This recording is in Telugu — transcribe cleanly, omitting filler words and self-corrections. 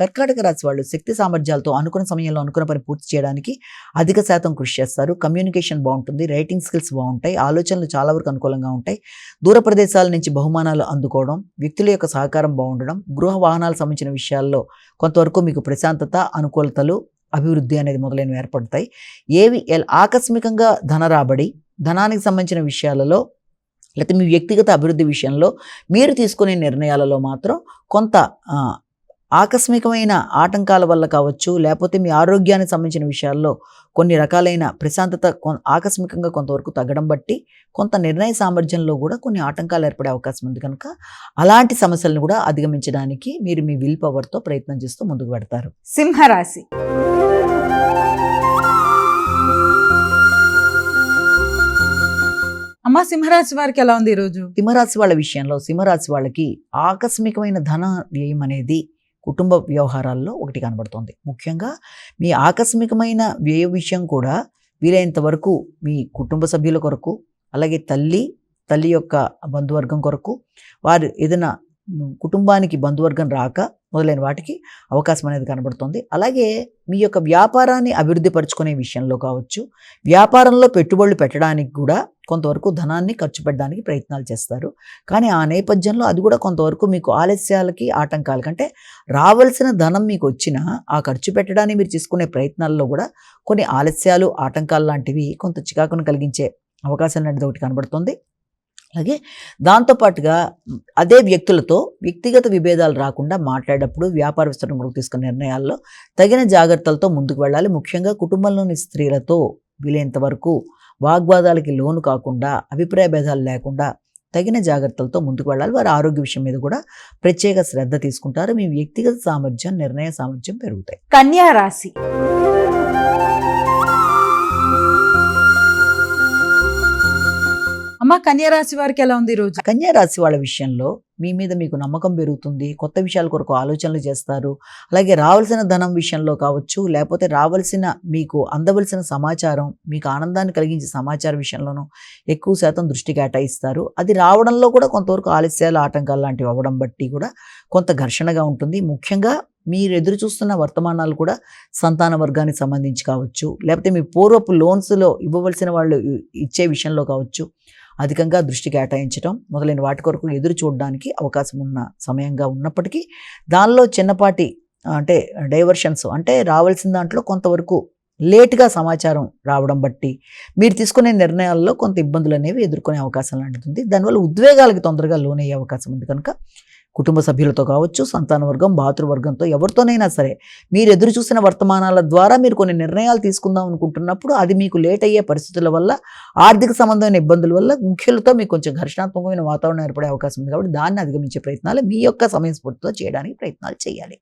కర్కాటక రాశి వాళ్ళు శక్తి సామర్థ్యాలతో అనుకున్న సమయంలో అనుకున్న పని పూర్తి చేయడానికి అధిక శాతం కృషి చేస్తారు. కమ్యూనికేషన్ బాగుంటుంది, రైటింగ్ స్కిల్స్ బాగుంటాయి, ఆలోచనలు చాలా వరకు అనుకూలంగా ఉంటాయి. దూర ప్రదేశాల నుంచి బహుమానాలు అందుకోవడం, వ్యక్తుల యొక్క సహకారం బాగుండడం, గృహ వాహనాలకు సంబంధించిన విషయాల్లో కొంతవరకు మీకు ప్రశాంతత, అనుకూలతలు, అభివృద్ధి అనేది మొదలైనవి ఏర్పడతాయి. ఆకస్మికంగా ధన రాబడి, ధనానికి సంబంధించిన విషయాలలో లేకపోతే మీ వ్యక్తిగత అభివృద్ధి విషయంలో మీరు తీసుకునే నిర్ణయాలలో మాత్రం కొంత ఆకస్మికమైన ఆటంకాల వల్ల కావచ్చు, లేకపోతే మీ ఆరోగ్యానికి సంబంధించిన విషయాల్లో కొన్ని రకాలైన ప్రశాంతత ఆకస్మికంగా కొంతవరకు తగ్గడం బట్టి కొంత నిర్ణయ సామర్థ్యంలో కూడా కొన్ని ఆటంకాలు ఏర్పడే అవకాశం ఉంది. కనుక అలాంటి సమస్యలను కూడా అధిగమించడానికి మీరు మీ విల్ పవర్తో ప్రయత్నం చేస్తూ ముందుకు పెడతారు. సింహరాశి. అమ్మ, సింహరాశి వారికి ఎలా ఉంది ఈరోజు? సింహరాశి వాళ్ళ విషయంలో సింహరాశి వాళ్ళకి ఆకస్మికమైన ధన వ్యయం అనేది కుటుంబ వ్యవహారాల్లో ఒకటి కనబడుతుంది. ముఖ్యంగా మీ ఆకస్మికమైన వ్యయ విషయం కూడా వీలైనంత వరకు మీ కుటుంబ సభ్యుల కొరకు, అలాగే తల్లి యొక్క బంధువర్గం కొరకు, వారు ఏదైనా కుటుంబానికి బంధువర్గం రాక మొదలైన వాటికి అవకాశం అనేది కనబడుతుంది. అలాగే మీ యొక్క వ్యాపారాన్ని అభివృద్ధి పరుచుకునే విషయంలో కావచ్చు, వ్యాపారంలో పెట్టుబడులు పెట్టడానికి కూడా కొంతవరకు ధనాన్ని ఖర్చు పెట్టడానికి ప్రయత్నాలు చేస్తారు. కానీ ఆ నేపథ్యంలో అది కూడా కొంతవరకు మీకు ఆలస్యాలకి, ఆటంకాలకి, అంటే రావాల్సిన ధనం మీకు వచ్చినా ఆ ఖర్చు పెట్టడానికి మీరు చేసుకునే ప్రయత్నాల్లో కూడా కొన్ని ఆలస్యాలు, ఆటంకాలు లాంటివి కొంత చికాకును కలిగించే అవకాశం అనేది ఒకటి కనబడుతుంది. అలాగే దాంతోపాటుగా అదే వ్యక్తులతో వ్యక్తిగత విభేదాలు రాకుండా మాట్లాడేటప్పుడు, వ్యాపార విస్తరణ కొరకు తీసుకునే నిర్ణయాల్లో తగిన జాగ్రత్తలతో ముందుకు వెళ్ళాలి. ముఖ్యంగా కుటుంబంలోని స్త్రీలతో వీలైనంత వరకు వాగ్వాదాలకి లోను కాకుండా, అభిప్రాయ భేదాలు లేకుండా తగిన జాగ్రత్తలతో ముందుకు వెళ్ళాలి. వారి ఆరోగ్య విషయం మీద కూడా ప్రత్యేక శ్రద్ధ తీసుకుంటారు. మీ వ్యక్తిగత సామర్థ్యం, నిర్ణయ సామర్థ్యం పెరుగుతాయి. కన్యా రాశి. అమ్మ, కన్యా రాశి వారికి ఎలా ఉంది ఈరోజు? కన్యా రాశి వాళ్ళ విషయంలో మీ మీద మీకు నమ్మకం పెరుగుతుంది. కొత్త విషయాల కొరకు ఆలోచనలు చేస్తారు. అలాగే రావాల్సిన ధనం విషయంలో కావచ్చు, లేకపోతే రావాల్సిన మీకు అందవలసిన సమాచారం, మీకు ఆనందాన్ని కలిగించే సమాచారం విషయంలోనూ ఎక్కువ శాతం దృష్టి కేటాయిస్తారు. అది రావడంలో కూడా కొంతవరకు ఆలస్యాలు, ఆటంకాలు లాంటివి అవ్వడం బట్టి కూడా కొంత ఘర్షణగా ఉంటుంది. ముఖ్యంగా మీరు ఎదురు చూస్తున్న వర్తమానాలు కూడా సంతాన వర్గానికి సంబంధించి కావచ్చు, లేకపోతే మీ పూర్వపు లోన్స్లో ఇవ్వవలసిన వాళ్ళు ఇచ్చే విషయంలో కావచ్చు, అధికంగా దృష్టి కేటాయించడం మొదలైన వాటి కొరకు ఎదురు చూడడానికి అవకాశం ఉన్న సమయంగా ఉన్నప్పటికీ దానిలో చిన్నపాటి అంటే డైవర్షన్స్, అంటే రావాల్సిన దాంట్లో కొంతవరకు లేటుగా సమాచారం రావడం బట్టి మీరు తీసుకునే నిర్ణయాల్లో కొంత ఇబ్బందులు అనేవి ఎదుర్కొనే అవకాశం లాంటిది ఉంది. దానివల్ల ఉద్వేగాలకి తొందరగా లోనయ్యే అవకాశం ఉంది. కనుక కుటుంబ సభ్యులతో కావచ్చు, సంతాన వర్గం, భాతృవర్గంతో ఎవరితోనైనా సరే మీరు ఎదురు చూసిన వర్తమానాల ద్వారా మీరు కొన్ని నిర్ణయాలు తీసుకుందాం అనుకుంటున్నప్పుడు అది మీకు లేట్ అయ్యే పరిస్థితుల వల్ల, ఆర్థిక సంబంధమైన ఇబ్బందుల వల్ల ముఖ్యులతో మీకు కొంచెం ఘర్షణాత్మకమైన వాతావరణం ఏర్పడే అవకాశం ఉంది. కాబట్టి దాన్ని అధిగమించే ప్రయత్నాలు మీ యొక్క సమయస్ఫూర్తితో చేయడానికి ప్రయత్నాలు చేయాలి.